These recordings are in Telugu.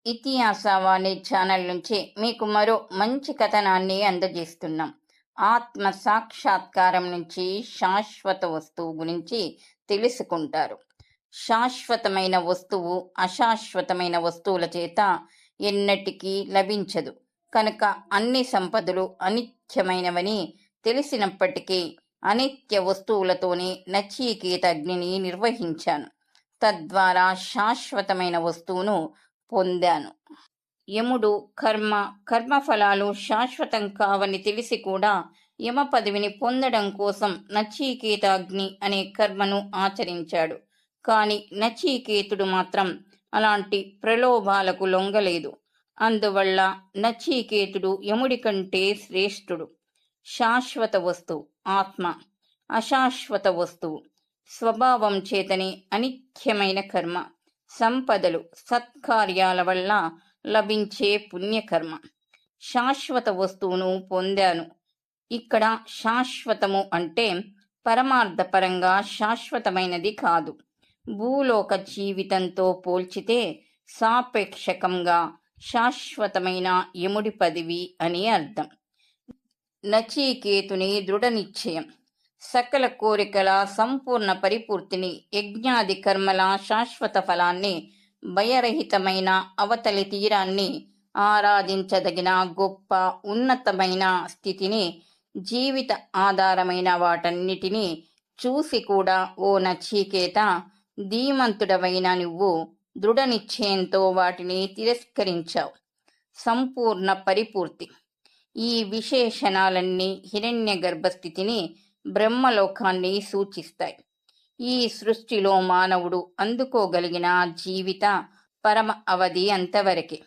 ఇతిహాసవాణి ఛానల్ నుంచి మీకు మరో మంచి కథనాన్ని అందజేస్తున్నాం. ఆత్మ సాక్షాత్కారం నుంచి శాశ్వత వస్తువు గురించి తెలుసుకుంటారు. శాశ్వతమైన వస్తువు అశాశ్వతమైన వస్తువుల చేత ఎన్నటికీ లభించదు. కనుక అన్ని సంపదలు అనిత్యమైనవని తెలిసినప్పటికీ అనిత్య వస్తువులతోనే నచికేత అగ్నిని నిర్వహించాను. తద్వారా శాశ్వతమైన వస్తువును పొందాను. యముడు కర్మఫలాలు శాశ్వతం కావని తెలిసి కూడా యమ పదవిని పొందడం కోసం నచికేతాగ్ని అనే కర్మను ఆచరించాడు. కాని నచికేతుడు మాత్రం అలాంటి ప్రలోభాలకు లొంగలేదు. అందువల్ల నచికేతుడు యముడి కంటే శ్రేష్ఠుడు. శాశ్వత వస్తువు ఆత్మ, అశాశ్వత వస్తువు స్వభావం చేతనే అనిత్యమైన కర్మ, సంపదలు సత్కార్యాల వల్ల లభించే పుణ్యకర్మ. శాశ్వత వస్తువును పొందాను. ఇక్కడ శాశ్వతము అంటే పరమార్థపరంగా శాశ్వతమైనది కాదు. భూలోక జీవితంతో పోల్చితే సాపేక్షకంగా శాశ్వతమైన యముడి పదవి అని అర్థం. నచికేతుని దృఢ నిశ్చయం, సకల కోరికల సంపూర్ణ పరిపూర్తిని, యజ్ఞాది కర్మల శాశ్వత ఫలాన్ని, భయరహితమైన అవతలి తీరాన్ని, ఆరాధించదగిన గొప్ప ఉన్నతమైన స్థితిని, జీవిత ఆధారమైన వాటన్నిటినీ చూసి కూడా ఓ నచికేత, ధీమంతుడవైన నువ్వు దృఢ నిశ్చయంతో వాటిని తిరస్కరించావు. సంపూర్ణ పరిపూర్తి ఈ విశేషణాలన్నీ హిరణ్య గర్భస్థితిని, బ్రహ్మలోకాన్ని సూచిస్తాయి. ఈ సృష్టిలో మానవుడు అందుకోగలిగిన జీవిత పరమ అవధి అంతవరకే.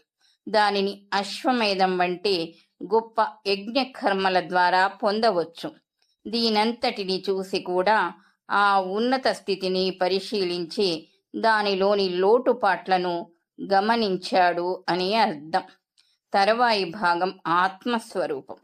దానిని అశ్వమేధం వంటి గొప్ప యజ్ఞకర్మల ద్వారా పొందవచ్చు. దీనంతటిని చూసి కూడా ఆ ఉన్నత స్థితిని పరిశీలించి దానిలోని లోటుపాట్లను గమనించాడు అని అర్థం. తరువాయి భాగం ఆత్మస్వరూపం.